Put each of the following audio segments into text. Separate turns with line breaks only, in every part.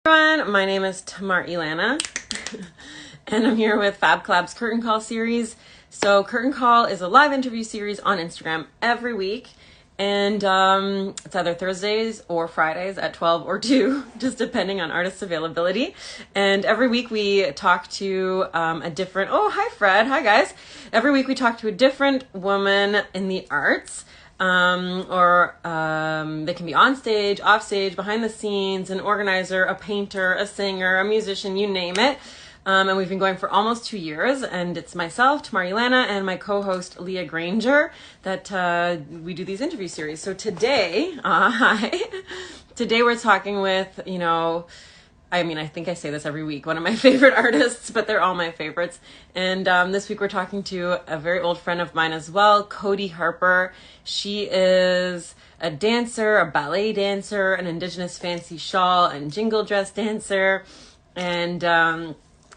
Everyone, my name is Tamar Ilana, and I'm here with Fab Collab's Curtain Call series. So Curtain Call is a live interview series on Instagram every week, and it's either Thursdays or Fridays at 12 or 2, just depending on artists' availability. And every week we talk to a different, oh, hi Fred, hi guys. Every week we talk to a different woman in the arts. They can be on stage, off stage, behind the scenes, an organizer, a painter, a singer, a musician, you name it. And we've been going for almost 2 years, and it's myself, Tamar Ilana, and my co-host, Leah Granger, that we do these interview series. So today, today we're talking with, I think I say this every week, one of my favorite artists, but they're all my favorites. And this week we're talking to a very old friend of mine as well, Cotee Harper. She is a dancer, a ballet dancer, an Indigenous fancy shawl and jingle dress dancer, and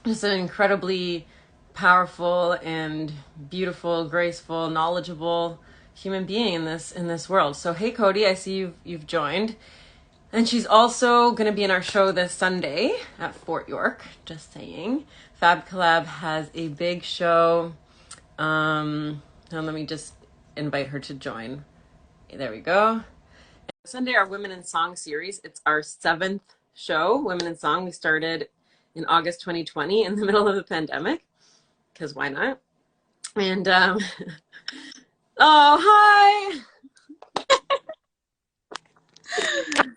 just an incredibly powerful and beautiful, graceful, knowledgeable human being in this world. So hey Cotee, I see you've joined. And she's also going to be in our show this Sunday at Fort York, just saying. Fab Collab has a big show. And let me just invite her to join. There we go. Sunday, our Women in Song series. It's our 7th show, Women in Song. We started in August 2020 in the middle of the pandemic, because why not? And, oh, hi!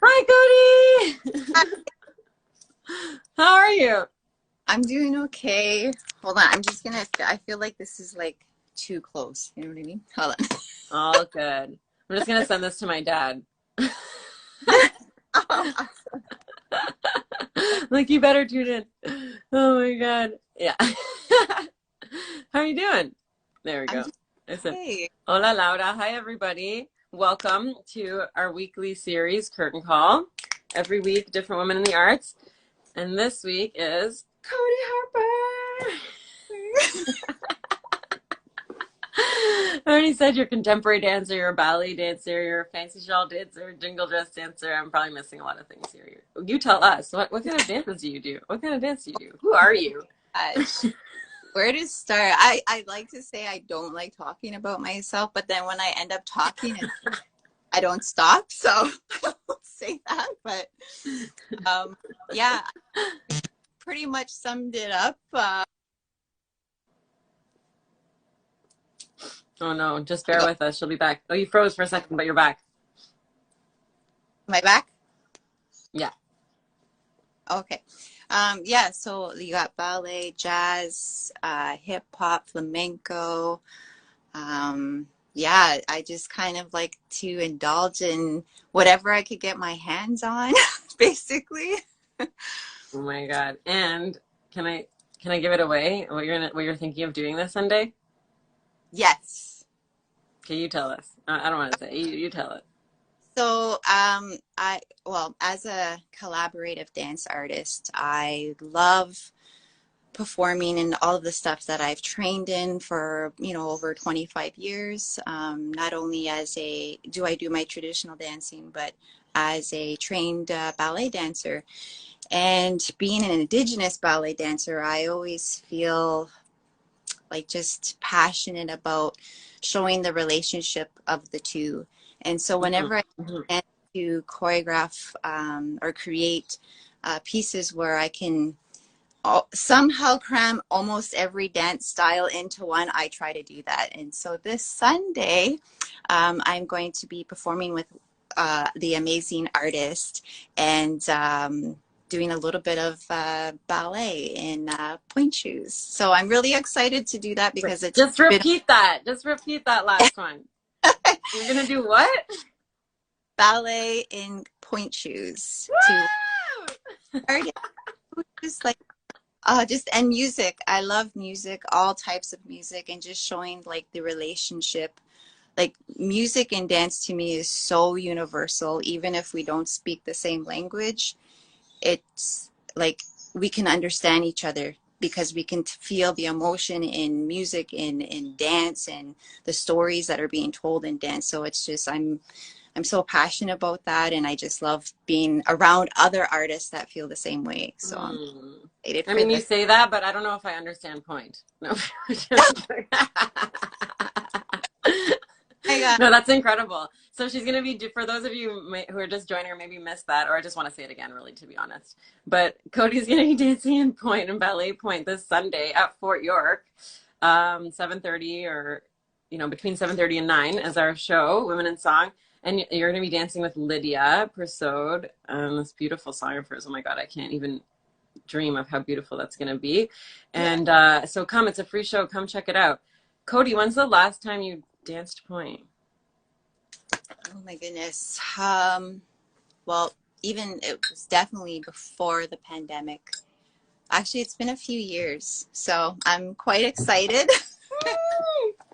Hi, Cotee! How are you?
I'm doing okay. Hold on. I feel like this is like too close. You know what I mean? Hold on.
All good. I'm just going to send this to my dad. Like, you better tune in. Oh my God. Yeah. How are you doing? There we go. I said,
Hey.
Hola, Laura. Hi, everybody. Welcome to our weekly series, Curtain Call. Every week, different women in the arts. And this week is Cotee Harper. I already said you're a contemporary dancer, you're a ballet dancer, you're a fancy shawl dancer, jingle dress dancer. I'm probably missing a lot of things here. You tell us. What kind of dances do you do? What kind of dance do you do? Who are you?
Gosh. Where to start? I like to say I don't like talking about myself, but then when I end up talking, I don't stop. So I won't say that. But yeah, pretty much summed it up.
Oh no, just bear with us. She'll be back. Oh, you froze for a second, but you're back.
Am I back?
Yeah.
Okay. Yeah, so you got ballet, jazz, hip hop, flamenco. Yeah, I just kind of like to indulge in whatever I could get my hands on, basically.
Oh my God. And can I give it away? What you're thinking of doing this Sunday?
Yes.
Okay, you tell us. I don't want to say. You tell it.
So, as a collaborative dance artist, I love performing in all of the stuff that I've trained in for, over 25 years. Not only do I do my traditional dancing, but as a trained ballet dancer. And being an Indigenous ballet dancer, I always feel like just passionate about showing the relationship of the two. And so whenever I plan to choreograph or create pieces where I can somehow cram almost every dance style into one, I try to do that. And so this Sunday, I'm going to be performing with the amazing artist and doing a little bit of ballet in pointe shoes. So I'm really excited to do that because it's
just repeat that. Just repeat that last one. You're gonna do what?
Ballet in pointe shoes. Just like and music. I love music, all types of music, and just showing like the relationship. Like music and dance to me is so universal, even if we don't speak the same language. It's like we can understand each other because we can feel the emotion in music, in dance, and the stories that are being told in dance. So it's just I'm so passionate about that, and I just love being around other artists that feel the same way. So I'm
Mm.
excited
I
for
mean, you
this.
say that, but I don't know if I understand point. No.
I got
No, that's incredible. So she's going to be, for those of you who are just joining or maybe missed that, or I just want to say it again, really, to be honest. But Cotee's going to be dancing in Point and Ballet Point this Sunday at Fort York, 7:30 or, between 7:30 and 9 as our show, Women in Song. And you're going to be dancing with Lydia Persaud, this beautiful song of hers. Oh my God, I can't even dream of how beautiful that's going to be.
yeah.
And so come, it's a free show. Come check it out. Cotee, when's the last time you danced Point?
Oh my goodness. Well, even it was definitely before the pandemic. Actually, it's been a few years, so I'm quite excited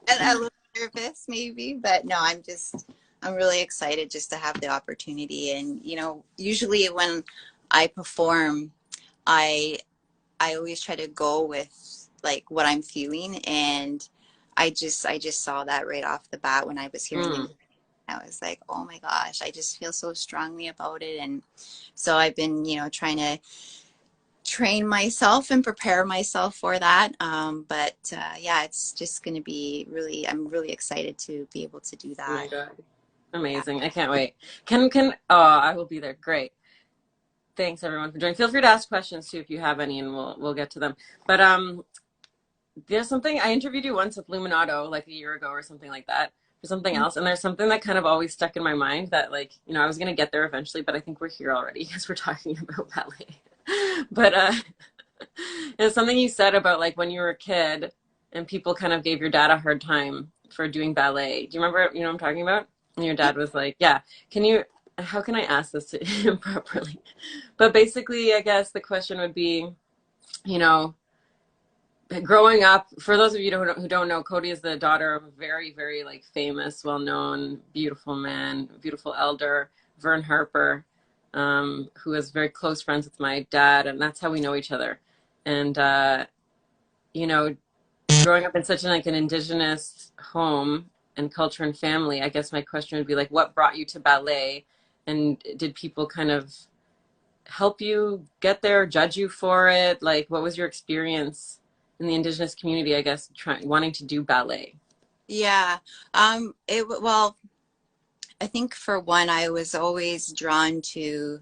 and a little nervous maybe, but no, I'm really excited just to have the opportunity. And usually when I perform, I I always try to go with like what I'm feeling, and I just saw that right off the bat when I was hearing the
Mm.
music. I was like, oh my gosh, I just feel so strongly about it. And so I've been, trying to train myself and prepare myself for that. But yeah, it's just going to be really, I'm really excited to be able to do
Oh my
that.
God.
Yeah.
Amazing. I can't wait. Oh, I will be there. Great. Thanks everyone for joining. Feel free to ask questions too if you have any and we'll get to them. But there's something I interviewed you once with Luminato like a year ago or something like that for something else. And there's something that kind of always stuck in my mind that like, I was gonna get there eventually, but I think we're here already because we're talking about ballet. But it's something you said about like when you were a kid and people kind of gave your dad a hard time for doing ballet. Do you remember, what I'm talking about? And your dad was like, yeah, how can I ask this to him properly? But basically, I guess the question would be, you know, growing up, for those of you who don't know, Cotee is the daughter of a very, very like famous, well-known, beautiful man, beautiful elder, Vern Harper, who is very close friends with my dad, and that's how we know each other. And you know, growing up in such an indigenous home and culture and family, I guess my question would be like, what brought you to ballet, and did people kind of help you get there, judge you for it? Like, what was your experience in the indigenous community, I guess, wanting to do ballet?
Yeah. Well, I think for one, I was always drawn to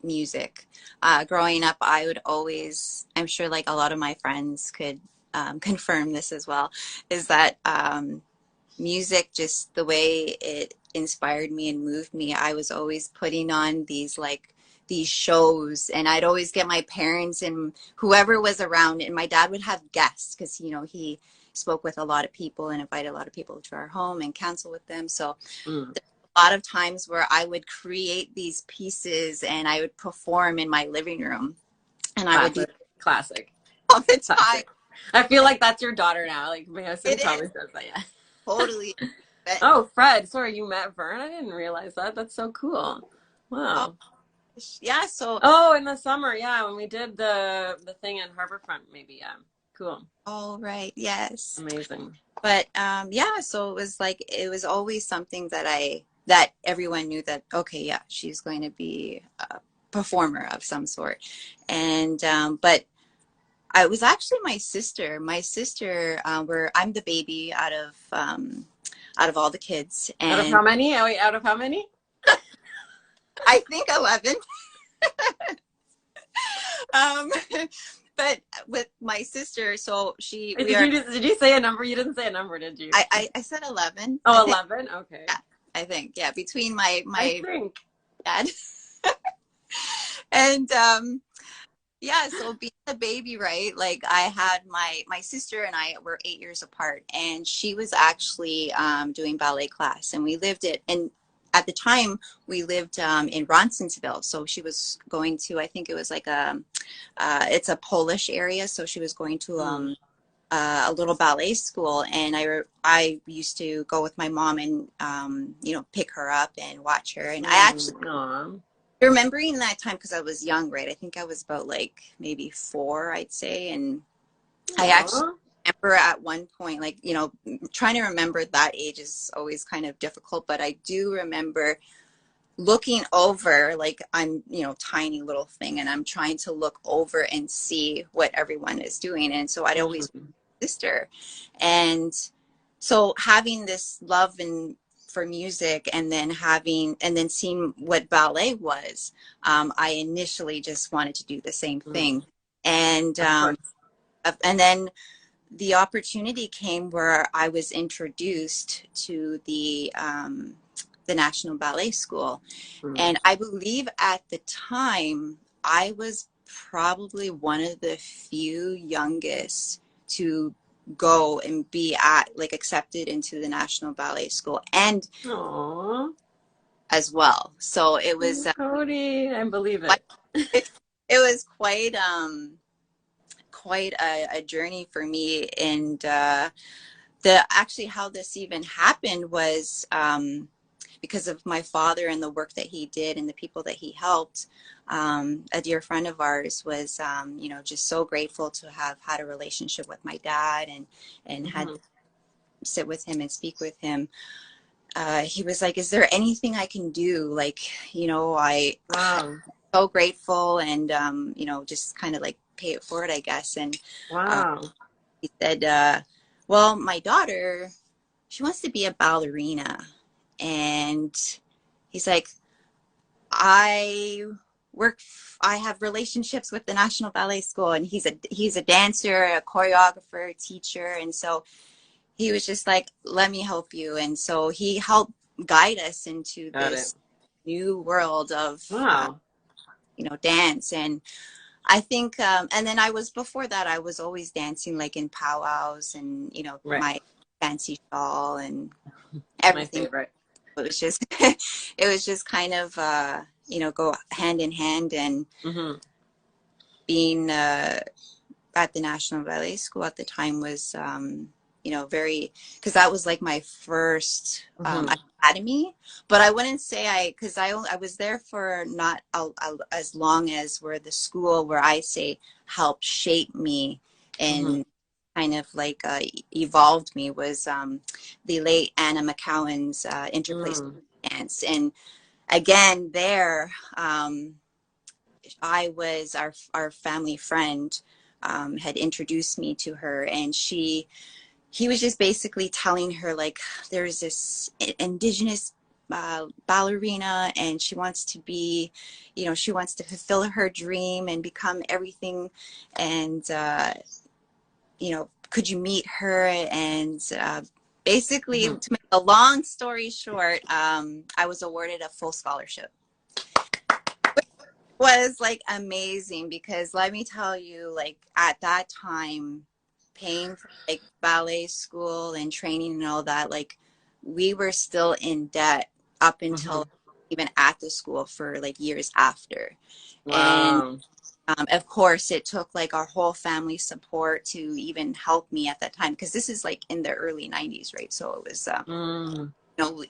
music. Growing up, I would always, I'm sure like a lot of my friends could confirm this as well, is that music, just the way it inspired me and moved me, I was always putting on these shows, and I'd always get my parents and whoever was around, and my dad would have guests because he spoke with a lot of people and invited a lot of people to our home and counsel with them. So
Mm,
a lot of times where I would create these pieces and I would perform in my living room, and I would do
classic, classic,
all the time.
classic. I feel like that's your daughter now. Like my husband
It
probably
is
says that, yeah.
totally. But,
Oh, Fred, sorry, you met Vern? I didn't realize that. That's so cool.
oh,
Wow.
yeah. So,
Oh, in the summer, yeah, when we did the thing in Harborfront, maybe, yeah. Cool.
all right, yes.
Amazing.
But yeah, so it was like it was always something that everyone knew that okay, yeah, she's going to be a performer of some sort. And but I was actually my sister. My sister, where I'm the baby out of all the kids,
Out of
and
how many? Oh, wait, out of how many?
I think 11. Um, but with my sister, so she
Wait,
we are.
did you say a number? You didn't say a number, did you?
I said 11. I
Oh,
think
11? Okay.
yeah, I think yeah, between my
I
my
think.
dad and yeah, so being a baby, right? Like I had my sister and I were 8 years apart, and she was actually doing ballet class, and we lived it. And at the time, we lived in Ronsonsville, so she was going to. I think it was like it's a Polish area, so she was going to
Mm.
a little ballet school, and I used to go with my mom and pick her up and watch her, and I actually
Mm. Aw.
remembering that time because I was young, right? I think I was about like maybe 4, I'd say. And I actually,
Aw.
remember at one point, like, you know, trying to remember that age is always kind of difficult, but I do remember looking over, like I'm, you know, tiny little thing, and I'm trying to look over and see what everyone is doing. And so I'd always
Mm-hmm.
sister. And so having this love and for music, and then seeing what ballet was, I initially just wanted to do the same
Mm,
thing. And
of course.
then the opportunity came where I was introduced to the National Ballet School.
Mm.
And I believe at the time, I was probably one of the few youngest to go and be like accepted into the National Ballet School, and
Aww.
as well. So it was
Cotee, I believe
quite,
it.
it was quite a journey for me. And the actually how this even happened was because of my father and the work that he did and the people that he helped. A dear friend of ours was, you know, just so grateful to have had a relationship with my dad, and had
Mm-hmm.
sit with him and speak with him. He was like, "Is there anything I can do? Like, you know, I'm
Wow.
so grateful, and you know, just kind of like pay it forward, I guess." And um,
Wow.
he said, "Well, my daughter, she wants to be a ballerina," and he's like, I work, I have relationships with the National Ballet School, and he's a dancer, a choreographer, teacher. And so he was just like, let me help you. And so he helped guide us into
Got it.
this new world of,
Wow.
you know, dance. And I think, and then I was, before that, I was always dancing like in powwows, and, you know,
Right.
my fancy shawl and
My
everything.
favorite.
It was just, it was just kind of, you know, go hand in hand. And
Mm-hmm.
being at the National Ballet School at the time was, you know, very, because that was like my first
Mm-hmm.
academy. But I wouldn't say because I was there for not as long as where the school where I say helped shape me
Mm-hmm.
and kind of like evolved me was the late Anna McCowan's interplace
Mm.
dance. And again, there, I was our family friend had introduced me to her, and he was just basically telling her like there's this indigenous ballerina, and she wants to be, you know, she wants to fulfill her dream and become everything, and you know, could you meet her? And basically,
Mm-hmm.
to make a long story short, I was awarded a full scholarship. Was like amazing, because let me tell you, like at that time, paying for like ballet school and training and all that, like we were still in debt up
Mm-hmm.
until even at the school for like years after. And
Wow.
of course it took like our whole family support to even help me at that time, because this is like in the early 90s, right? So it was
Mm.
you know,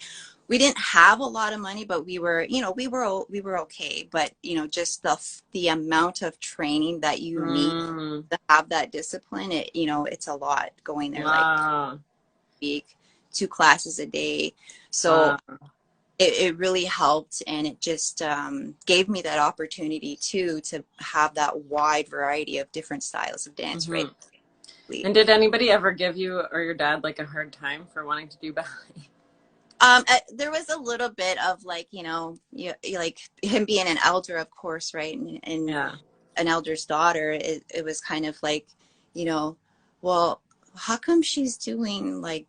we didn't have a lot of money, but we were, you know, we were okay. But you know, just the amount of training that you need
Mm.
to have that discipline, it, you know, it's a lot going there like
Wow.
week, 2 classes a day. So
Wow.
it really helped, and it just gave me that opportunity too to have that wide variety of different styles of dance, right?
Mm-hmm. And did anybody ever give you or your dad like a hard time for wanting to do ballet?
There was a little bit of like, you know, like him being an elder, of course, right? And
Yeah.
an elder's daughter, it was kind of like, you know, well, how come she's doing like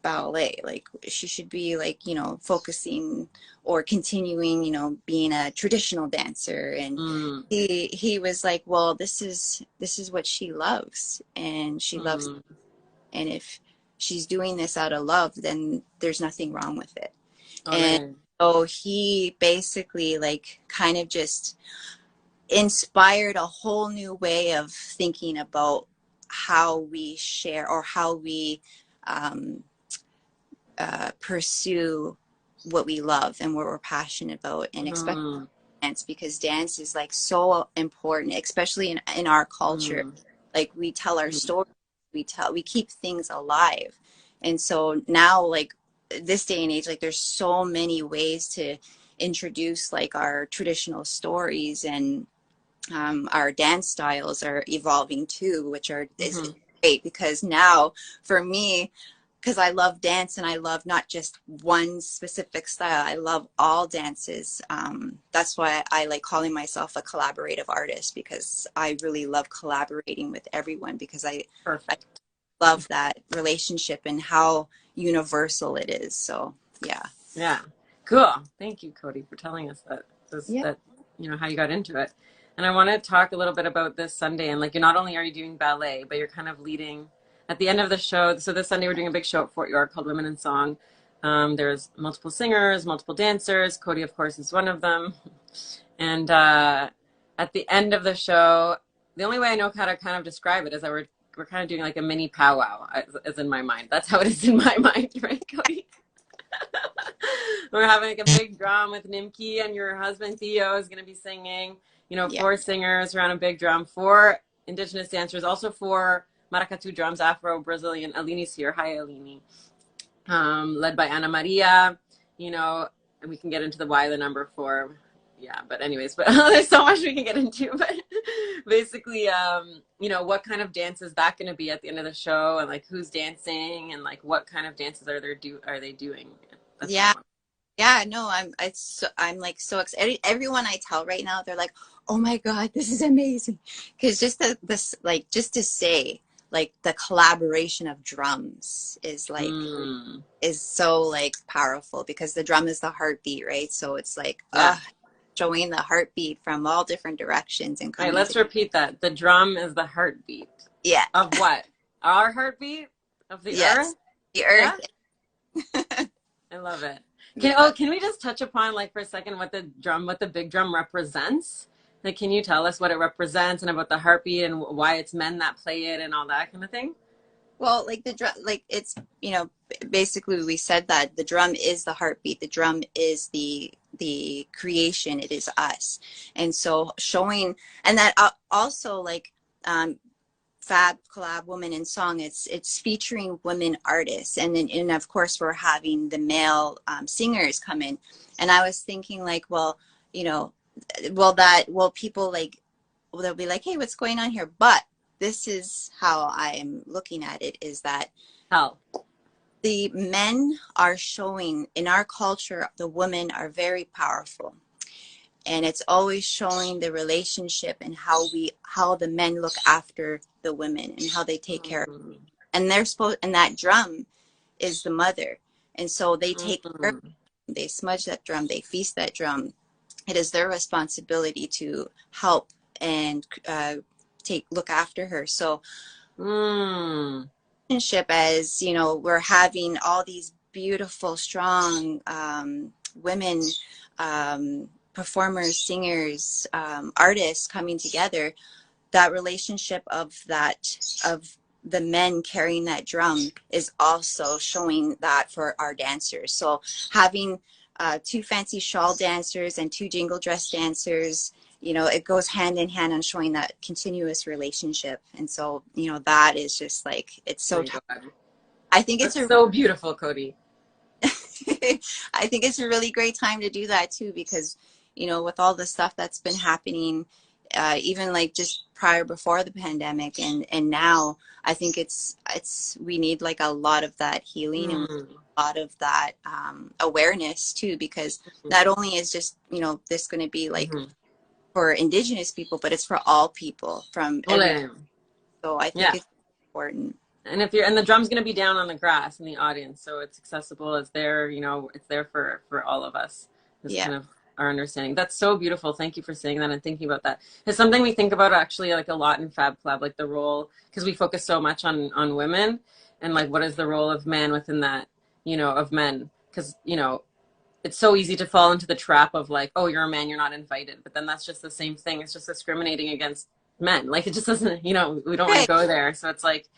ballet? Like she should be like, you know, focusing or continuing, you know, being a traditional dancer. And
Mm.
he was like, well, this is what she loves, and she loves,
Mm.
and if she's doing this out of love, then there's nothing wrong with it.
All
And
right.
so he basically like kind of just inspired a whole new way of thinking about how we share, or how we um, pursue what we love and what we're passionate about, and especially
Mm.
dance, because dance is like so important, especially in our culture.
Mm.
Like we tell our
Mm.
stories we keep things alive. And so now, like this day and age, like there's so many ways to introduce like our traditional stories, and our dance styles are evolving too, which are is
Mm-hmm.
great, because now for me, because I love dance and I love not just one specific style. I love all dances. That's why I like calling myself a collaborative artist, because I really love collaborating with everyone, because I
Perfect.
love that relationship and how universal it is. So yeah.
Yeah. Cool. Thank you, Cody, for telling us that
Yeah.
that how you got into it. And I want to talk a little bit about this Sunday, and like you're not only are you doing ballet, but you're kind of leading at the end of the show. So this Sunday we're doing a big show at Fort York called Women in Song. There's multiple singers, multiple dancers. Cody, of course, is one of them. And at the end of the show, the only way I know how to kind of describe it is that we're kind of doing like a mini powwow, as in my mind. That's how it is in my mind, right, Cody? We're having like a big drum with Nimki, and your husband Theo is going to be singing.
Yeah.
4 singers around a big drum, 4 indigenous dancers, also 4 maracatu drums, Afro-Brazilian. Alini's here. Hi, Alini. Led by Ana Maria, and we can get into the why the number 4. Yeah, but anyways, but there's so much we can get into. But basically, what kind of dance is that going to be at the end of the show, and like who's dancing, and like what kind of dances are they doing? That's what I
Yeah.
want.
Yeah, no, I'm like so excited. Everyone I tell right now, they're like, "Oh my God, this is amazing!" Because just this, like, just to say, like, the collaboration of drums
Mm,
is so like powerful, because the drum is the heartbeat, right? So it's like,
yeah.
showing the heartbeat from all different directions and
All right,
coming
let's
to,
repeat that. The drum is the heartbeat
yeah,
of what? Our heartbeat of the earth?
yes, the
Yeah,
earth,
I love it.
yeah.
Can we just touch upon like for a second what the big drum represents? Like, can you tell us what it represents and about the heartbeat and why it's men that play it and all that kind of thing?
Well, like the drum, like it's, basically we said that the drum is the heartbeat. The drum is the creation. It is us. And so showing, and that also like, Fab Collab Women in Song, it's featuring women artists, and then and of course we're having the male singers come in, and I was thinking like, well, you know, will people like, well, they'll be like, hey, what's going on here? But this is how I'm looking at it, is that
Hell.
the men are showing in our culture, the women are very powerful, and it's always showing the relationship and how the men look after the women and how they take care of them.
Mm,
And they're supposed, and that drum is the mother, and so they take care of
mm,
them. They smudge that drum, they feast that drum. It is their responsibility to help and look after her. So
mm,
relationship, as you know, we're having all these beautiful strong women, performers, singers, artists coming together. That relationship of the men carrying that drum is also showing that for our dancers. So having 2 fancy shawl dancers and 2 jingle dress dancers, it goes hand in hand on showing that continuous relationship. And so, that is just like, it's so,
my God.
I think it's
That's
a,
so beautiful, Cody.
I think it's a really great time to do that too, because, with all the stuff that's been happening, even like just prior before the pandemic and now, I think we need like a lot of that healing and
Mm,
a lot of that awareness too, because not only is just, this going to be like
mm-hmm.
for Indigenous people, but it's for all people from every.
Ole.
So I think
Yeah.
it's important.
And the drum's going to be down on the grass in the audience, so it's accessible. It's there, it's there for all of us. Is
Yeah.
kind of our understanding. That's so beautiful. Thank you for saying that and thinking about that. It's something we think about actually like a lot in Fab Club, like the role, because we focus so much on women and like what is the role of man within that, of men, because it's so easy to fall into the trap of like, oh, you're a man, you're not invited. But then that's just the same thing. It's just discriminating against men. Like it just doesn't, we don't want to
Right.
go there. So it's like,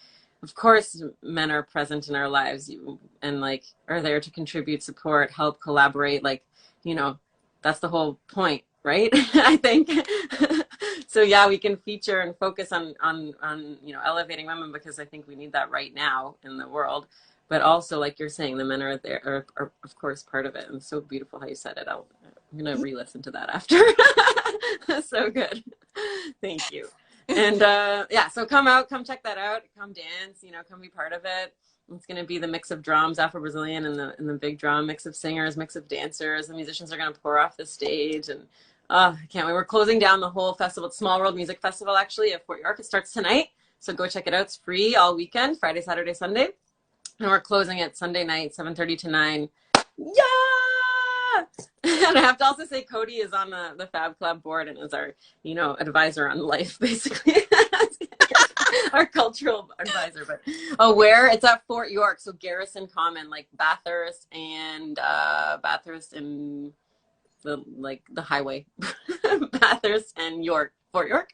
of course, men are present in our lives and like are there to contribute, support, help, collaborate. Like, that's the whole point, right? I think. So yeah, we can feature and focus on you know, elevating women, because I think we need that right now in the world. But also, like you're saying, the men are there, are of course part of it. And so beautiful how you said it. I'm gonna re-listen to that after. That's so good. Thank you. And yeah, so come out, come check that out, come dance, you know, come be part of it. It's going to be the mix of drums, Afro-Brazilian, and the big drum, mix of singers, mix of dancers. The musicians are going to pour off the stage, and I can't wait. We're closing down the whole festival. It's Small World Music Festival, actually, at Fort York. It starts tonight, so go check it out. It's free all weekend, Friday, Saturday, Sunday. And we're closing it Sunday night, 7:30 to 9. Yeah! And I have to also say Cotee is on the Fab Club board and is our, you know, advisor on life, basically. Our cultural advisor. But where? It's at Fort York, so Garrison Common, like Bathurst and the highway. Bathurst and York. Fort York?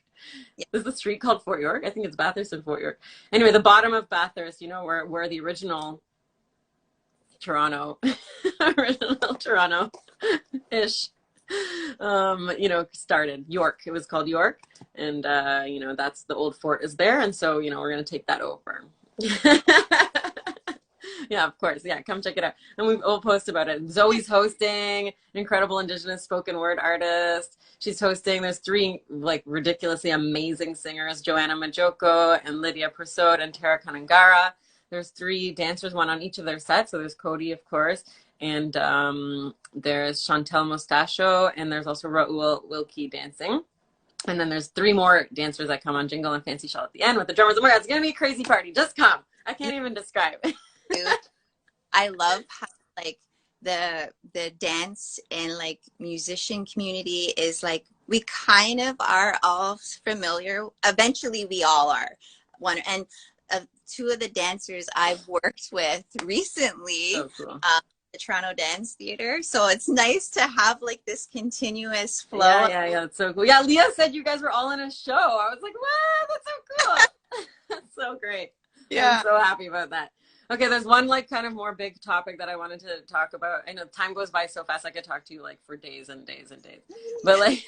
Yeah.
Is the street called Fort York? I think it's Bathurst and Fort York. Anyway, the bottom of Bathurst, you know, where the original Toronto, original Toronto-ish, you know, started. York. It was called York. And, you know, that's the old fort is there. And so, you know, we're going to take that over. Yeah, of course. Yeah, come check it out. And we'll post about it. Zoe's hosting, an incredible Indigenous spoken word artist. She's hosting. There's 3 like ridiculously amazing singers, Joanna Majoko and Lydia Persaud and Tara Kanangara. There's 3 dancers, one on each of their sets. So there's Cotee, of course, and there's Chantel Mostacho, and there's also Raul Wilkie dancing. And then there's 3 more dancers that come on Jingle and Fancy Shell at the end with the drummers. Oh my God, it's going to be a crazy party. Just come. I can't even describe it.
I love how like the dance and like musician community is like, we kind of are all familiar. Eventually we all are. And 2 of the dancers I've worked with recently,
So cool.
the Toronto Dance Theater. So it's nice to have like this continuous flow.
Yeah, that's so cool. Yeah, Leah said you guys were all in a show. I was like, wow, that's so cool. That's so great. Yeah. I'm so happy about that. Okay, there's one like kind of more big topic that I wanted to talk about. I know time goes by so fast. I could talk to you like for days and days and days. But like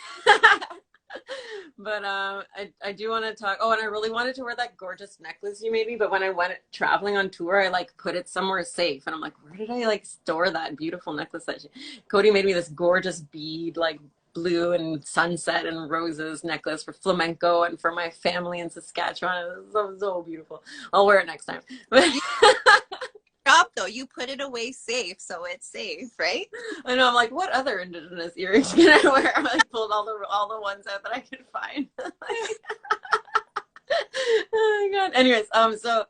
but I do want to talk. Oh, and I really wanted to wear that gorgeous necklace you made me, but when I went traveling on tour, I like put it somewhere safe, and I'm like, where did I like store that beautiful necklace that Cotee made me? This gorgeous bead, like blue and sunset and roses necklace for flamenco and for my family in Saskatchewan. It was so beautiful. I'll wear it next time.
Job though, you put it away safe, so it's safe, right?
I know. I'm like, what other Indigenous earrings can I wear? I like pulled all the ones out that I could find. Oh my God. Anyways, so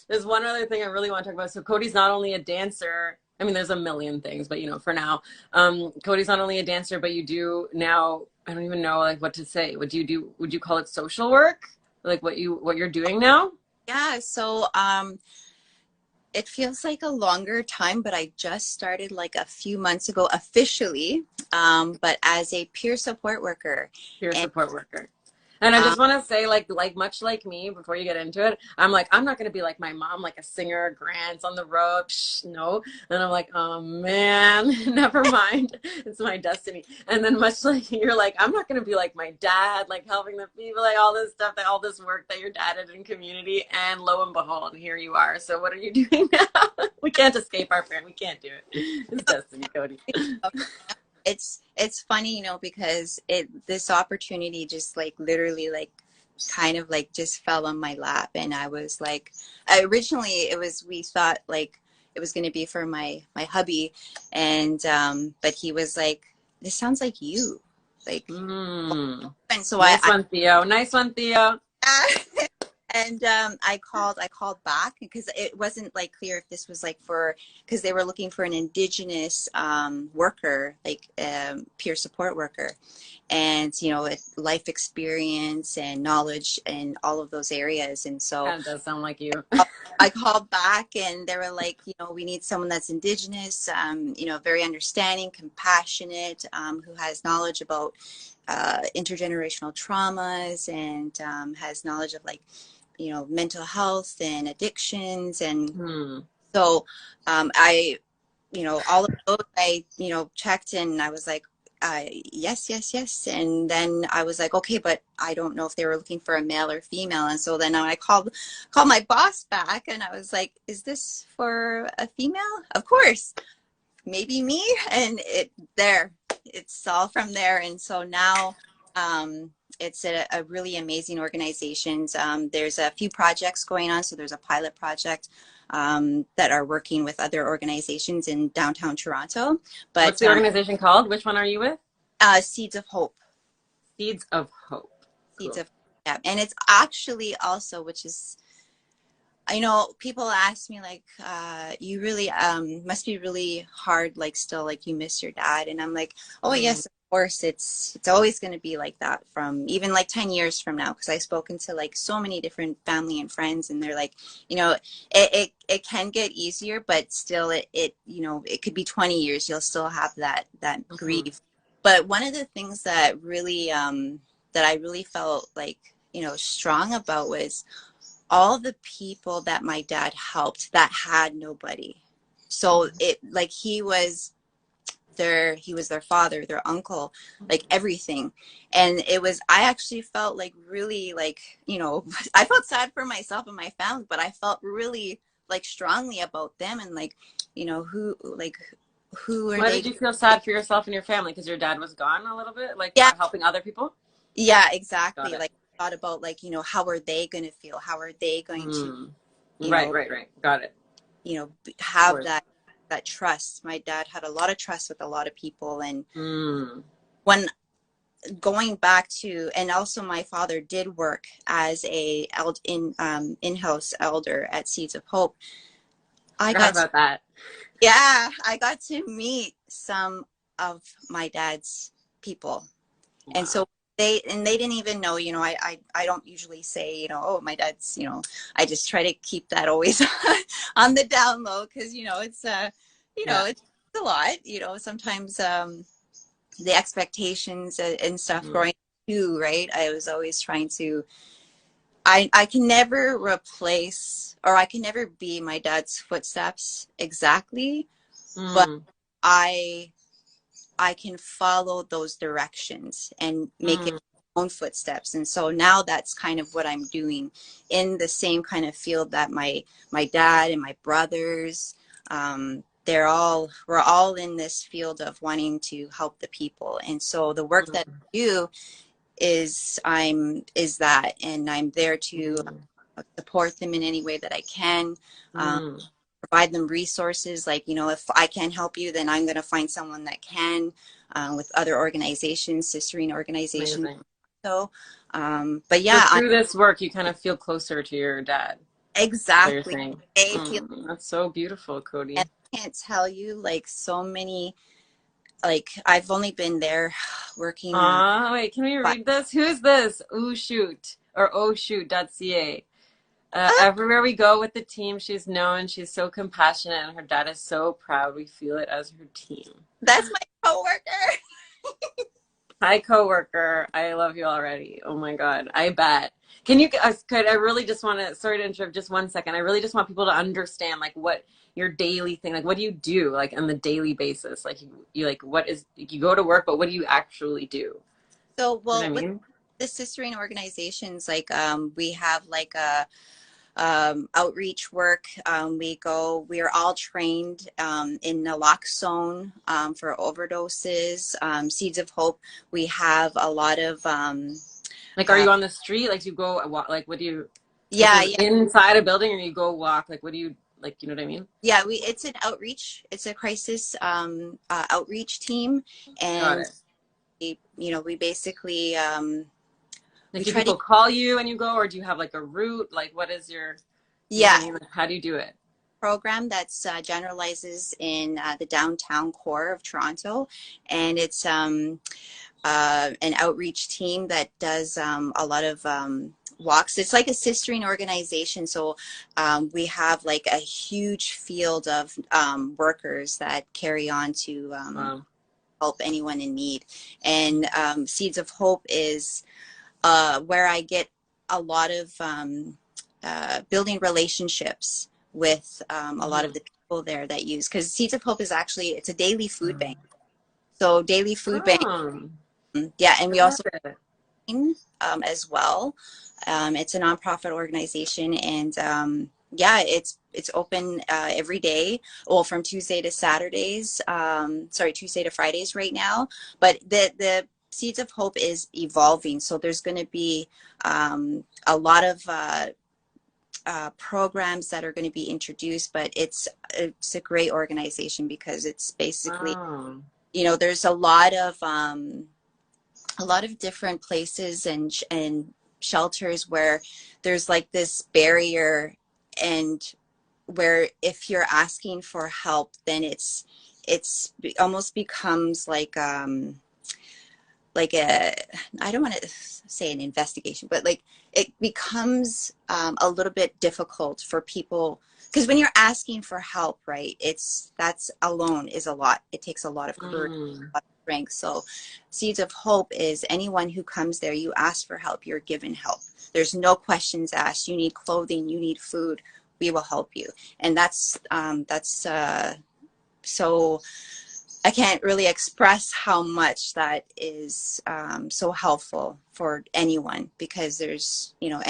there's one other thing I really want to talk about. So Cotee's not only a dancer. I mean, there's a million things, but you know, for now, Cotee's not only a dancer, but you do now. I don't even know like what to say. What do you do? Would you call it social work? Like what you're doing now?
Yeah. So it feels like a longer time, but I just started like a few months ago officially, but as a peer support worker.
Support worker. And I just want to say, like much like me, before you get into it, I'm like, I'm not going to be like my mom, like a singer, grants on the road. Psh, no. And I'm like, oh man, never mind. It's my destiny. And then much like you're like, I'm not going to be like my dad, like helping the people, like all this stuff, all this work that your dad did in community. And lo and behold, here you are. So what are you doing now? We can't escape our parent. We can't do it. It's destiny, Cotee.
It's funny, you know, because this opportunity just like literally like kind of like just fell on my lap, and I was like, originally we thought like it was going to be for my hubby, and but he was like, this sounds like you, like, and so
nice one, Theo. Nice one, Theo.
And I called back because it wasn't like clear if this was like because they were looking for an Indigenous worker, like peer support worker, and you know, life experience and knowledge in all of those areas. And so
that does sound like you.
I called back and they were like, you know, we need someone that's Indigenous, you know, very understanding, compassionate, who has knowledge about intergenerational traumas, and has knowledge of like, you know, mental health and addictions. And so I, you know, all of those I, you know, checked, and I was like, yes, yes, yes. And then I was like, okay, but I don't know if they were looking for a male or female. And so then I called my boss back, and I was like, is this for a female? Of course, maybe me. And it's all from there. And so now, it's a really amazing organization. There's a few projects going on. So there's a pilot project that are working with other organizations in downtown Toronto.
What's
But
the organization called? Which one are you with?
Seeds of Hope.
Seeds of Hope.
Seeds
Cool.
of Yeah, and it's actually also, which is, I know people ask me like, you really must be really hard, like still like you miss your dad, and I'm like, oh
Mm.
yes, of course, it's always going to be like that from even like 10 years from now, because I've spoken to like so many different family and friends, and they're like, it can get easier, but still it it could be 20 years, you'll still have that
Mhm.
grief. But one of the things that really that I really felt like strong about was all the people that my dad helped that had nobody. So it like he was their father, their uncle, like everything. And I actually felt like really like, I felt sad for myself and my family, but I felt really like strongly about them, and like, who are
Why
they?
did you feel sad for yourself and your family? Because your dad was gone a little bit, like
Yeah,
helping other people?
yeah,
Got
exactly.
it.
Like thought about like, how are they going to feel? How are they going to,
Mm.
you
Right,
know,
right, right. Got it. Of
have
course.
that trust. My dad had a lot of trust with a lot of people, and
Mm.
when going back to, and also my father did work as in-house elder at Seeds of Hope. I
Forgot
got to,
about that.
yeah, I got to meet some of my dad's people. And
Wow.
so they didn't even know, I don't usually say, oh, my dad's, I just try to keep that always on the down low, because,
Yeah.
it's a lot, sometimes the expectations and stuff
Mm.
growing up too, right? I was always trying to, I can never replace, or I can never be my dad's footsteps exactly, but
Mm.
I I can follow those directions and make it
Mm.
my own footsteps. And so now that's kind of what I'm doing in the same kind of field that my dad and my brothers, we're all in this field of wanting to help the people. And so the work that
Mm.
I do is that, and I'm there to
Mm.
support them in any way that I can. Um,
Mm.
Provide them resources, like, if I can't help you, then I'm going to find someone that can, with other organizations, sisterine organizations.
Amazing.
So but
So
yeah,
through this work, you kind of feel closer to your dad. Is what you're
exactly.
saying.
They feel,
Mm. That's so beautiful,
and
Cody.
I can't tell you, like, so many, like, I've only been there working
Wait, can we
but
read this? Who's this? Ooh, shoot. Or oh, shoot.ca. Everywhere we go with the team, she's known. She's so compassionate, and her dad is so proud. We feel it as her team.
that's my coworker.
Hi, coworker. I love you already. Oh my God. I bet. Could I really just want to, sorry to interrupt just 1 second. I really just want people to understand like what your daily thing, like what do you do like on the daily basis? Like you like, what is, you go to work, but what do you actually do?
So,
You know
well,
what I
with
mean?
the sisterine organizations, like, we have like a outreach work. We are all trained in naloxone for overdoses. Seeds of Hope, we have a lot of,
Like, are
uh,
you on the street? Like, do you go walk? Like, what do you, this
yeah,
is
yeah,
inside a building or you go walk? Like, what do you, like, you know what I mean?
yeah. It's an outreach. It's a crisis outreach team,
Got
and
it.
we basically
Like,
we
do
try to,
people call you and you go, or do you have like a route? Like, what is your, you know what
yeah,
I mean? Like, how do you do it?
program that's generalizes in the downtown core of Toronto, and it's an outreach team that does a lot of walks. It's like a sisterine organization. So we have like a huge field of workers that carry on to
Wow.
help anyone in need. And Seeds of Hope is where I get a lot of building relationships with a lot of
Mm-hmm.
the people there that use, because Seeds of Hope is actually, it's a daily food bank. So daily food bank.
Oh,
Yeah, and
I
we
love
also
it.
as well. It's a nonprofit organization, and yeah, it's open every day. Well, from Tuesday to Saturdays. Sorry, Tuesday to Fridays right now. But the Seeds of Hope is evolving, so there's going to be a lot of programs that are going to be introduced. But it's a great organization because it's basically,
Wow.
there's a lot of different places and shelters where there's like this barrier, and where if you're asking for help, then almost becomes like a, I don't want to say an investigation, but like it becomes a little bit difficult for people, because when you're asking for help, right, that's alone is a lot. It takes a lot of courage,
Mm.
a lot of strength. So Seeds of Hope is anyone who comes there, you ask for help, you're given help. There's no questions asked. You need clothing, you need food, we will help you. And that's so I can't really express how much that is so helpful for anyone, because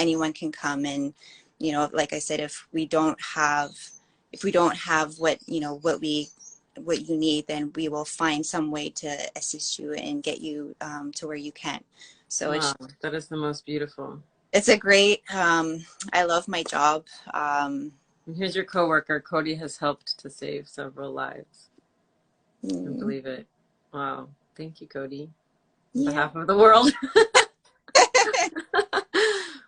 anyone can come, and, like I said, if we don't have what you need, then we will find some way to assist you and get you to where you can. So
Wow, that is the most beautiful.
it's a great, I love my job.
And here's your coworker. Cotee has helped to save several lives. I
Mm,
believe it. Wow. Thank you, Cotee, on
yeah.
behalf of the world.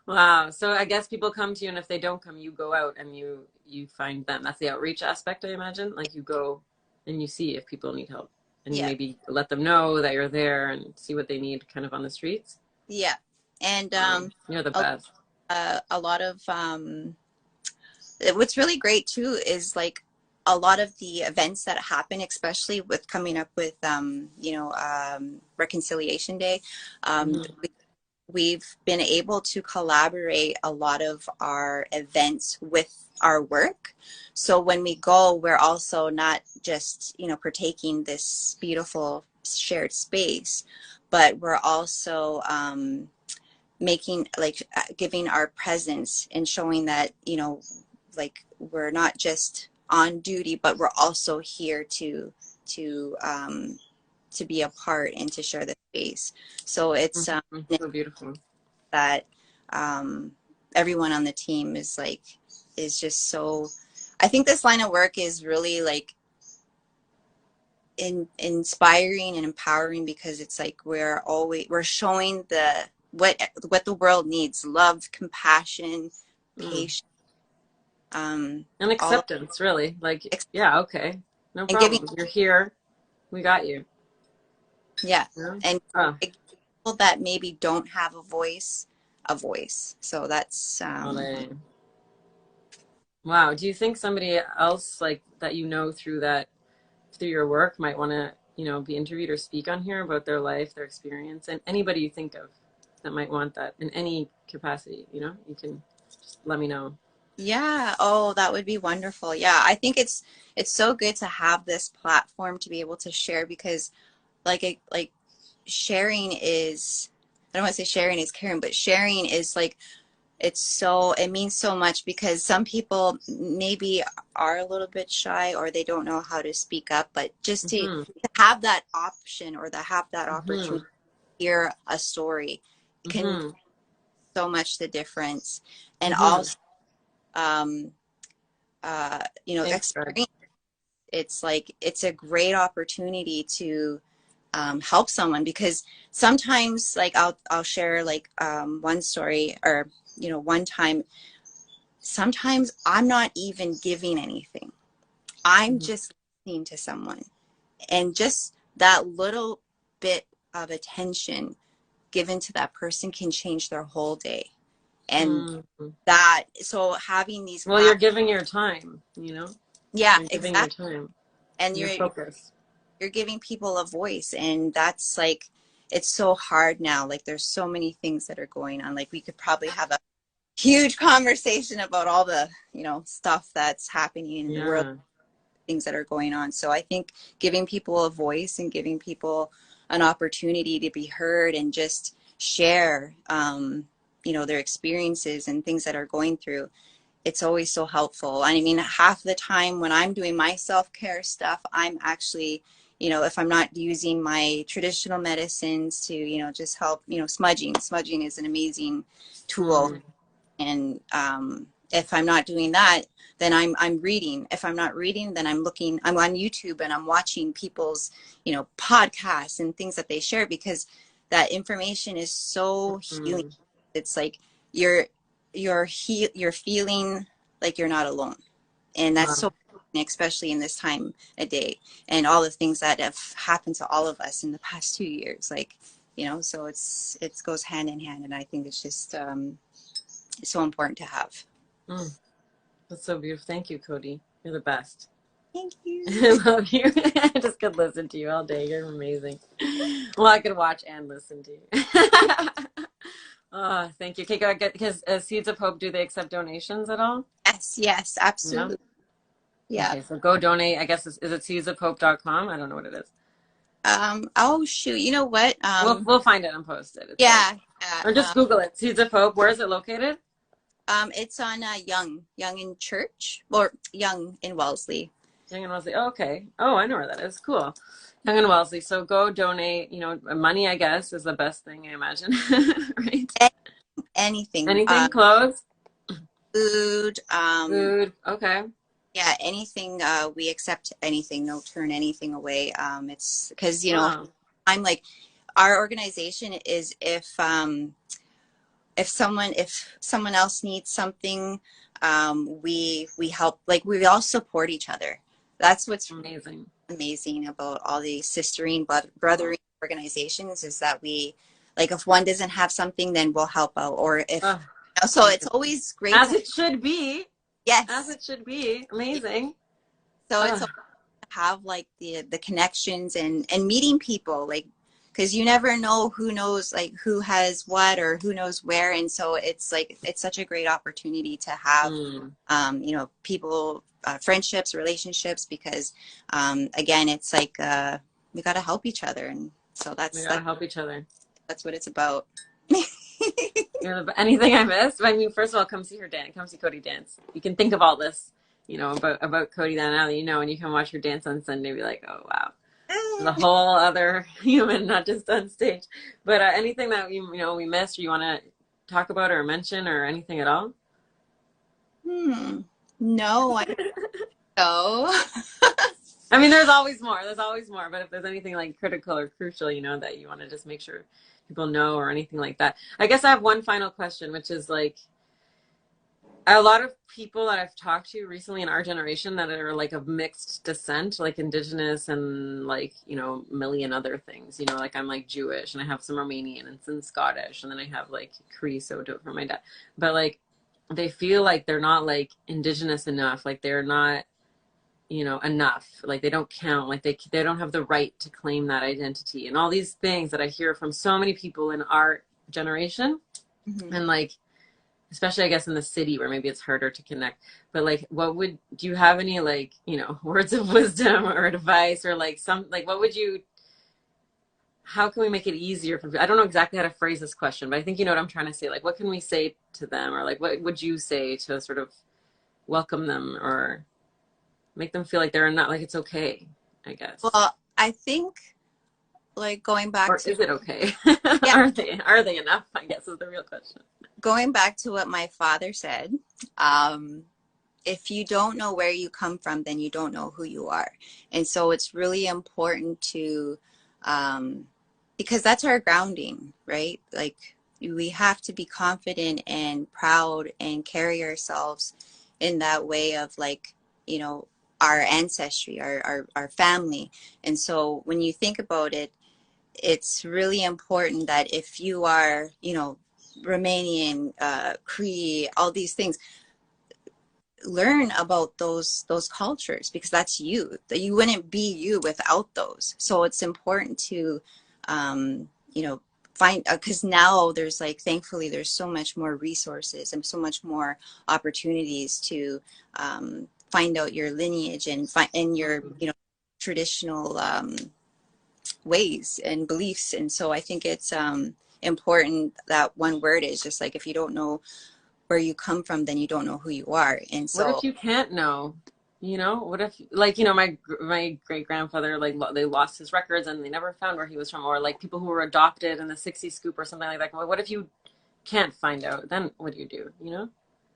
Wow. So I guess people come to you, and if they don't come, you go out and you find them. That's the outreach aspect, I imagine. Like you go and you see if people need help, and you
Yeah.
maybe let them know that you're there and see what they need kind of on the streets.
Yeah. And
You're the
a,
best.
a lot of what's really great too is like a lot of the events that happen, especially with coming up with Reconciliation Day.
Hmm.
We've been able to collaborate a lot of our events with our work. So when we go, we're also not just, partaking this beautiful shared space, but we're also making, like, giving our presence and showing that, like, we're not just on duty, but we're also here to um, to be a part and to share the space. So it's
So beautiful.
that um, everyone on the team is just so. I think this line of work is really like inspiring and empowering, because it's like we're showing what the world needs: love, compassion,
Mm.
patience,
And
all of,
acceptance, really. Like, yeah, okay, no
and giving,
problem. You're here. We got you.
yeah,
Yeah.
and
Oh,
people that maybe don't have a voice. So that's
well, wow. Do you think somebody else like that through your work might want to, be interviewed or speak on here about their life, their experience, and anybody you think of that might want that in any capacity, you can just let me know.
Yeah. Oh, that would be wonderful. Yeah. I think it's so good to have this platform to be able to share, because like sharing is, I don't want to say sharing is caring, but sharing is like, it means so much, because some people maybe are a little bit shy, or they don't know how to speak up, but just to
Hmm.
have that option, or to have that
Hmm.
opportunity to hear a story can
Hmm.
so much the difference. And
Hmm.
also
Thanks, Greg.
experience, it's like it's a great opportunity to help someone, because sometimes, like, I'll share like one story, or one time, sometimes I'm not even giving anything, I'm
Hmm.
just listening to someone, and just that little bit of attention given to that person can change their whole day. And
Hmm.
so having these
Well, you're
platforms,
giving your time,
yeah,
you're giving your
exactly.
time,
And
your focus.
you're giving people a voice, and that's like, it's so hard now, like there's so many things that are going on, like we could probably have a huge conversation about all the stuff that's happening in the world,
Yeah.
things that are going on. So I think giving people a voice and giving people an opportunity to be heard and just share, their experiences and things that are going through, it's always so helpful. I mean, half the time when I'm doing my self-care stuff, I'm actually, if I'm not using my traditional medicines to, just help, smudging is an amazing tool.
Mm.
And if I'm not doing that, then I'm reading. If I'm not reading, then I'm on YouTube and I'm watching people's, podcasts and things that they share, because that information is so healing.
Mm.
It's like you're you're feeling like you're not alone. And that's
Wow.
so, especially in this time of day and all the things that have happened to all of us in the past 2 years, like, so it goes hand in hand. And I think it's just, it's so important to have.
Mm. That's so beautiful. Thank you, Cotee. You're the best.
Thank you.
I love you. I just could listen to you all day. You're amazing. Well, I could watch and listen to you. Oh, thank you. Okay, go get, because Seeds of Hope, do they accept donations at all?
Yes,
No?
absolutely. Yeah.
Okay, so go donate. I guess, is it seedsofhope.com? I don't know what it is.
Oh shoot. You know what?
We'll find it and post it. It's like,
Yeah.
or just Google it. Seeds of Hope. Where is it located?
It's on Young in Church, or Young in Wellesley.
Young and Wellesley. Oh, okay. Oh, I know where that is. Cool. Young and Wellesley. So go donate. Money, I guess, is the best thing, I imagine. Right?
Anything.
Anything? Clothes?
Food.
Food? Okay.
Yeah, anything. We accept anything. No turn anything away. It's because
Wow.
I'm like, our organization is if someone else needs something, we help. Like, we all support each other. That's what's
Amazing.
amazing about all these sistering brothering organizations, is that we, like, if one doesn't have something, then we'll help out. Or if,
Oh,
so it's always great
as
to,
it should be. As
yes.
it should be. Amazing.
So it's
Oh,
have like the connections and meeting people, like, because you never know who knows, like, who has what or who knows where. And so it's like, it's such a great opportunity to have people, friendships, relationships, because again, it's like we got to help each other. And so
we gotta help each other.
that's what it's about.
Anything I missed? I mean, first of all, come see her dance. Come see Cotee dance. You can think of all this, about Cotee that now that you know, and you can watch her dance on Sunday and be like, oh, wow. There's a whole other human, not just on stage. But anything that we missed, or you want to talk about or mention, or anything at all?
No, I know.
I mean, there's always more. There's always more. But if there's anything like critical or crucial, that you want to just make sure people know, or anything like that. I guess I have one final question, which is like, a lot of people that I've talked to recently in our generation that are like of mixed descent, like Indigenous and like, million other things, like I'm like Jewish and I have some Romanian and some Scottish, and then I have like Cree, so do it for my dad. But like, they feel like they're not like Indigenous enough, like they're not, enough, like they don't count, like they don't have the right to claim that identity, and all these things that I hear from so many people in our generation. And like, especially I guess in the city where maybe it's harder to connect, but like, do you have any like, words of wisdom or advice, or like how can we make it easier for, I don't know exactly how to phrase this question, but I think you know what I'm trying to say. Like, what can we say to them, or like, what would you say to sort of welcome them or make them feel like they're not, like it's okay, I guess.
Well, I think, like, going back
or
to,
is it okay?
yeah,
Are they enough, I guess, is the real question.
going back to what my father said, if you don't know where you come from, then you don't know who you are. And so it's really important to, because that's our grounding, right? Like, we have to be confident and proud and carry ourselves in that way of, like, our ancestry, our family. And so when you think about it, it's really important that if you are, Romanian, Cree, all these things, learn about those cultures, because that's you. That you wouldn't be you without those. So it's important to, find, because now there's, like, thankfully there's so much more resources and so much more opportunities to find out your lineage and find and your, you know, traditional ways and beliefs. And so I think it's important that one word is just like, if you don't know where you come from, then you don't know who you are. And
What if
so
you can't know? You know, what if, like, you know, my great grandfather, like, they lost his records and they never found where he was from, or like people who were adopted in the '60s scoop or something like that. Well, what if you can't find out? Then what do you do? You know,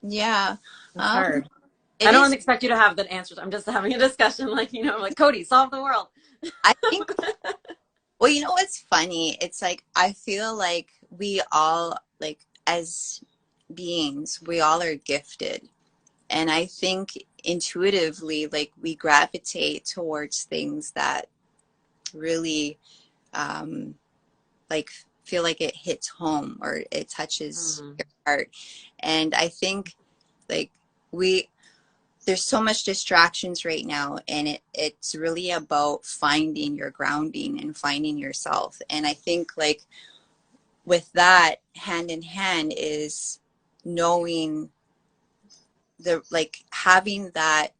yeah,
it's hard. I
it
don't
is.
expect you to have the answers. I'm just having a discussion, like, you know, like, Cotee, solve the world.
I think, well, you know what's funny? It's like, I feel like we all, like, as beings, we all are gifted. And I think intuitively, like, we gravitate towards things that really, um, like, feel like it hits home or it touches
Mm,
your heart. And I think, like, we, there's so much distractions right now, and it's really about finding your grounding and finding yourself. And I think, like, with that, hand in hand is knowing the, like, having that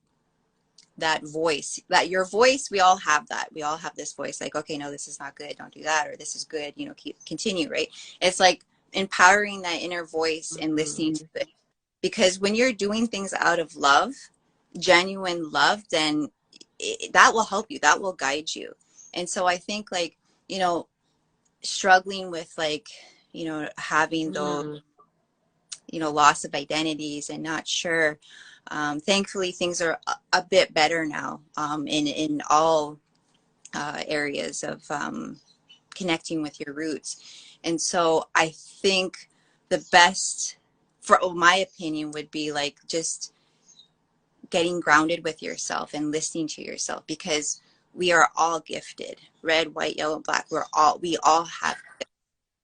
voice, that your voice, we all have that, we all have this voice, like, okay, no, this is not good, don't do that, or this is good, you know, keep continue, right? It's like empowering that inner voice and listening to
mm,
it, because when you're doing things out of love, genuine love, then that will help you, that will guide you. And so I think, like, you know, struggling with, like, you know, having those,
mm,
you know, loss of identities and not sure. Thankfully, things are a bit better now, in all areas of connecting with your roots. And so I think the best, for my opinion, would be like just getting grounded with yourself and listening to yourself, because we are all gifted, red, white, yellow, black. We all have,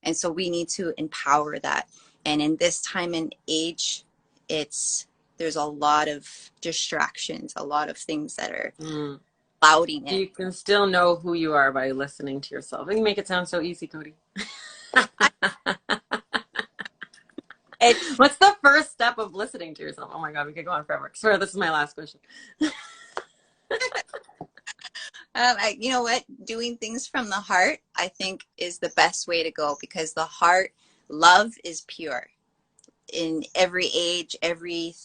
and so we need to empower that. And in this time and age, it's, there's a lot of distractions, a lot of things that are
mm.
clouding it.
You can still know who you are by listening to yourself. You make it sound so easy, Cotee.
I, it's
What's the first step of listening to yourself? Oh my God, we could go on forever. I swear, this is my last question.
you know what? Doing things from the heart, I think, is the best way to go, because the heart, love is pure in every age, every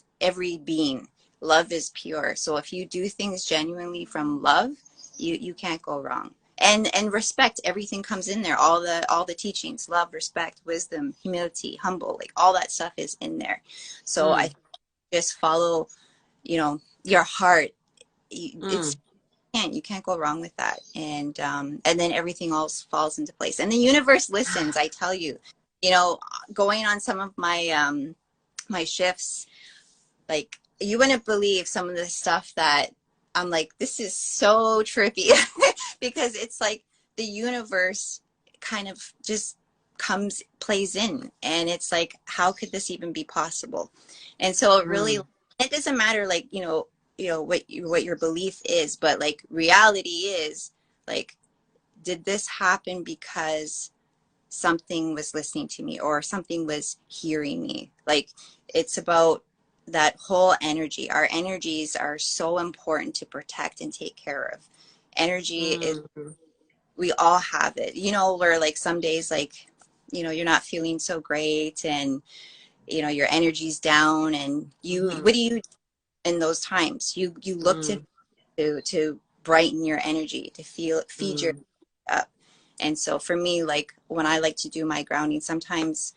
being. Love is pure. So if you do things genuinely from love, you can't go wrong. And respect, everything comes in there. All the teachings, love, respect, wisdom, humility, humble, like all that stuff is in there. So I
Mm,
just follow, you know, your heart. It's,
mm.
you can't go wrong with that. And then everything else falls into place, and the universe listens, I tell you. You know, going on some of my my shifts, like, you wouldn't believe some of the stuff that I'm like, this is so trippy. Because it's like the universe kind of just comes, plays in, and it's like, how could this even be possible? And so it really,
Mm,
it doesn't matter, like, you know what your belief is, but like, reality is, like, did this happen because something was listening to me or something was hearing me? Like, it's about that whole energy. Our energies are so important to protect and take care of. Energy is,
mm,
we all have it, you know, where like some days, like, you know, you're not feeling so great, and you know, your energy's down, and you,
mhm,
what do you do in those times? You look
mm,
to brighten your energy, to feel, feed your
mm,
up. And so for me, like, when I like to do my grounding, sometimes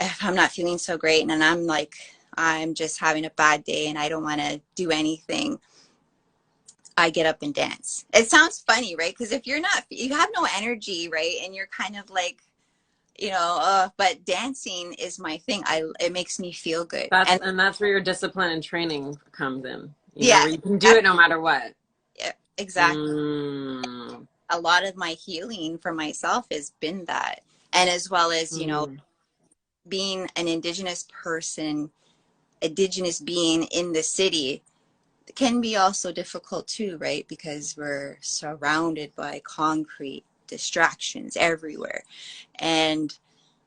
if I'm not feeling so great, and I'm like, I'm just having a bad day and I don't want to do anything, I get up and dance. It sounds funny, right? Because if you're not, you have no energy, right? And you're kind of like, you know, but dancing is my thing. It makes me feel good. And
that's where your discipline and training comes in. You know,
yeah,
where you can do it no matter what.
yeah, exactly.
Mm,
A lot of my healing for myself has been that. And as well as, you know,
mm,
being an indigenous person, indigenous being in the city, can be also difficult too, right? Because we're surrounded by concrete distractions everywhere. And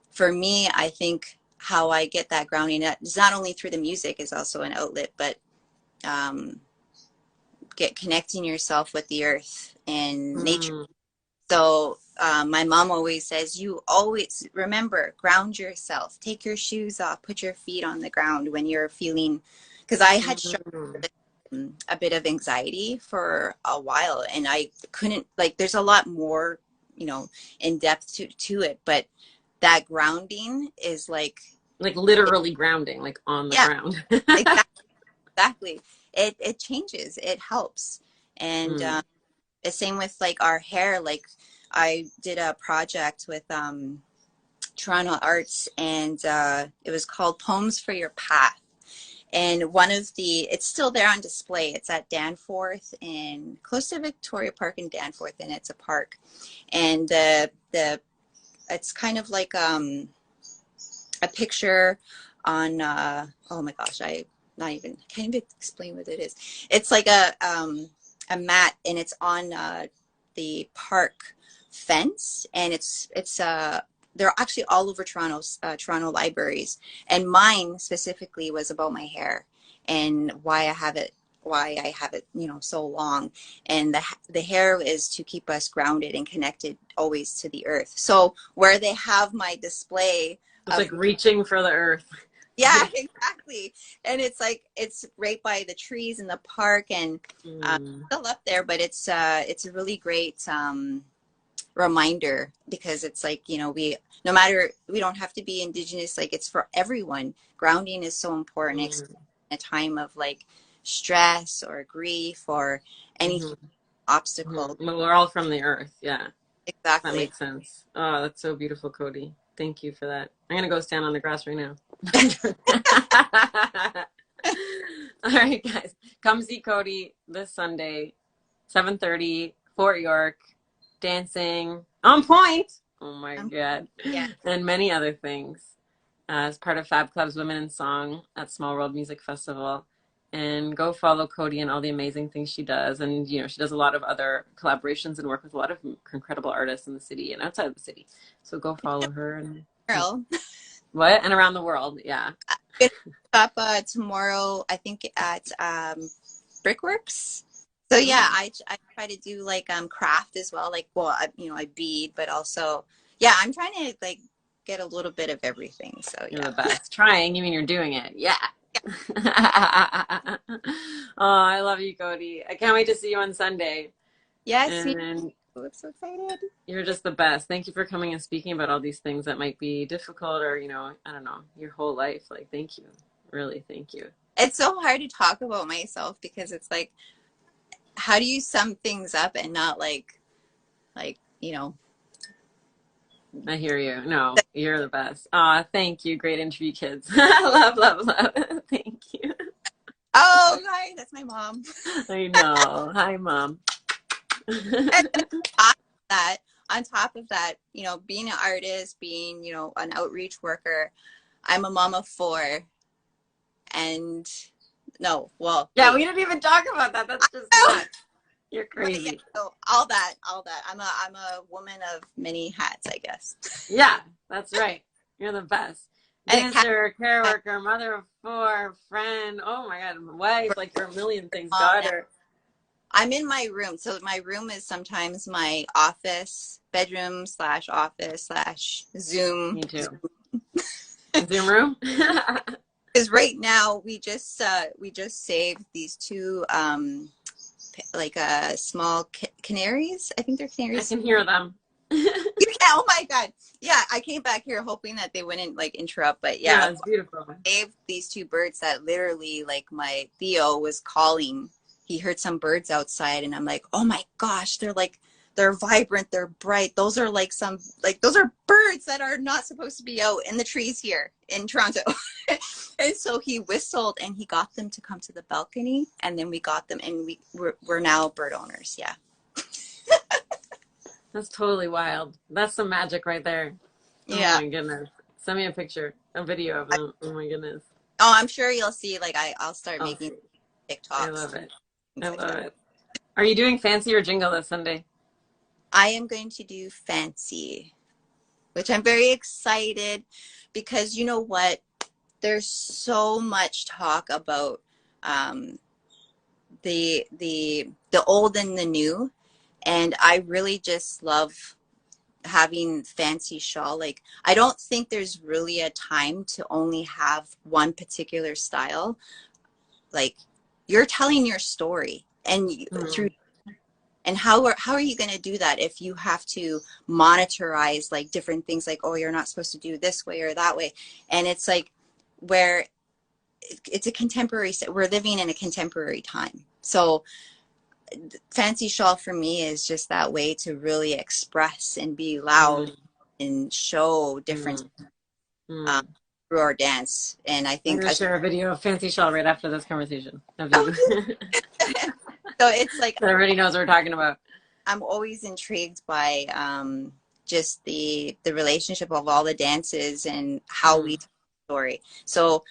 for me, I think how I get that grounding is not only through the music, is also an outlet, but um, get connecting yourself with the earth and nature.
Mm,
So my mom always says, you always remember, ground yourself, take your shoes off, put your feet on the ground when you're feeling, because I had struggled
mm,
with a bit of anxiety for a while, and I couldn't, like, there's a lot more, you know, in depth to it, but that grounding is
like literally grounding, like on the
yeah,
ground.
exactly, exactly. It changes, it helps. And
Mm,
the same with like our hair. Like I did a project with Toronto Arts, and it was called Poems for Your Path. And one of the, it's still there on display. It's at Danforth, in close to Victoria Park in Danforth, and it's a park. And the it's kind of like a picture on oh my gosh, I not even can't even explain what it is. It's like a mat, and it's on the park fence, and it's they're actually all over Toronto libraries, and mine specifically was about my hair and why I have it, you know, so long. And the hair is to keep us grounded and connected always to the earth. So where they have my display
it's
of,
like reaching for the earth.
yeah, exactly. And it's like it's right by the trees in the park, and
Mm,
still up there, but it's a really great reminder, because it's like, you know, we, no matter, we don't have to be Indigenous, like it's for everyone. Grounding is so important,
mm,
in a time of like stress or grief or anything,
mhm,
obstacle.
mhm. Well, we're all from the earth. Yeah, that
Exactly.
makes sense. Oh, that's so beautiful, Cody. Thank you for that. I'm gonna go stand on the grass right now. All right, guys, come see Cody this Sunday, 7:30, Fort York, dancing on point. Oh my God,
Yeah.
and many other things as part of Fab Club's Women in Song at Small World Music Festival. And go follow Cody and all the amazing things she does. And, you know, she does a lot of other collaborations and work with a lot of incredible artists in the city and outside of the city. So go follow her and
Girl.
what? And around the world. Yeah.
Gonna up tomorrow, I think at Brickworks. So yeah,
Oh,
I try to do like craft as well. Like, well, you know, I bead, but also, yeah, I'm trying to like get a little bit of everything. So
you're the
yeah.
best. Trying, you mean you're doing it. Yeah. Oh, I love you, Cody. I can't wait to see you on Sunday.
Yes, me
And
too. I'm so excited.
you're just the best. Thank you for coming and speaking about all these things that might be difficult or, you know, I don't know, your whole life. Like, thank you. Really, thank you.
It's so hard to talk about myself, because it's like, how do you sum things up and not like, you know.
I hear you. No, you're the best. Aw, thank you. Great interview, kids. Love, love, love. Thank you.
Oh, hi, that's my mom.
I know. Hi, Mom.
And on top of that, on top of that, you know, being an artist, being, you know, an outreach worker, I'm a mom of four. And no, well,
Yeah, we
wait.
didn't even talk about that. That's just
Oh,
nuts. You're
but yeah,
crazy.
so all that. I'm a woman of many hats, I guess.
Yeah, that's right. You're the best.
And a cat.
Dancer, care worker, mother of four, friend. Oh my God, wife. Like you're a million things.
Mom now.
Daughter.
I'm in my room. So my room is sometimes my office, bedroom slash office slash Zoom.
Me too. Zoom room?
Because right now we just saved these two like small canaries. I think they're
I
canaries.
can hear them.
You can, oh my God. Yeah, I came back here hoping that they wouldn't like interrupt, but yeah,
Yeah, it's beautiful.
saved these two birds that literally, like, my Theo was calling. He heard some birds outside, and I'm like, oh my gosh, they're vibrant, they're bright. Those are like those are birds that are not supposed to be out in the trees here in Toronto. And so he whistled, and he got them to come to the balcony, and then we got them, and we're now bird owners. Yeah.
That's totally wild. That's some magic right there. Oh
Yeah.
my goodness. Send me a picture, a video of them. Oh my goodness.
Oh, I'm sure you'll see. Like, I'll start
I'll
making
see. I
TikToks
love
and
it. I
things like
love
that.
it. Are you doing fancy or jingle this Sunday?
I am going to do fancy, which I'm very excited, because you know what? There's so much talk about um, the old and the new. And I really just love having fancy shawl. Like, I don't think there's really a time to only have one particular style. Like, you're telling your story, and through, and how are you going to do that if you have to monitorize like different things, like, oh, you're not supposed to do this way or that way. And it's like, where it's a contemporary, we're living in a contemporary time. So fancy shawl for me is just that way to really express and be loud and show different through our dance. And I
I'm
think
going to share a video of fancy shawl right after this conversation of
so
you.
it's like,
So everybody knows what we're talking about.
I'm always intrigued by just the relationship of all the dances and how we tell the story. So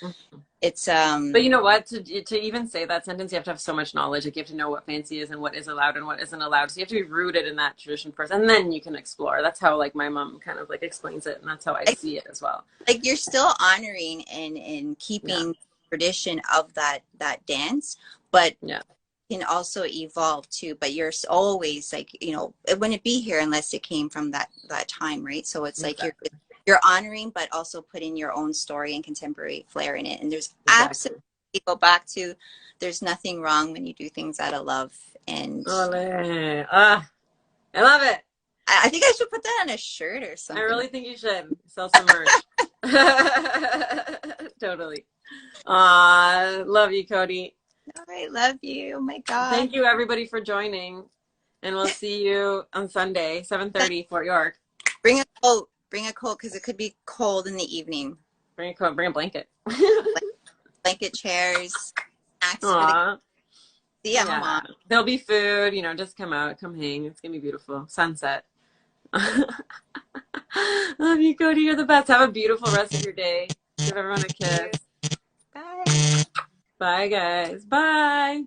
it's
but you know what, to even say that sentence, you have to have so much knowledge. Like, you have to know what fancy is and what is allowed and what isn't allowed. So you have to be rooted in that tradition first, and then you can explore. That's how, like, my mom kind of like explains it, and that's how I see it as well.
Like, you're still honoring and keeping tradition of that dance, but can also evolve too. But you're always like, you know, it wouldn't be here unless it came from that time, right? So it's like you're honoring, but also putting your own story and contemporary flair in it. And there's absolutely, go back to, there's nothing wrong when you do things out of love. And
I love it.
I think I should put that on a shirt or something.
I really think you should sell some merch. Totally. Love you, Cotee.
I love you. Oh my God.
Thank you, everybody, for joining. And we'll see you on Sunday, 7:30, Fort York.
Bring a coat. Bring a coat, because it could be cold in the evening.
Bring a coat. Bring a blanket.
Blanket, chairs, snacks.
Yeah. There'll be food. You know, just come out. Come hang. It's going to be beautiful. Sunset. Love you, Cotee. You're the best. Have a beautiful rest of your day. Give everyone a kiss.
Bye.
Bye, guys. Bye.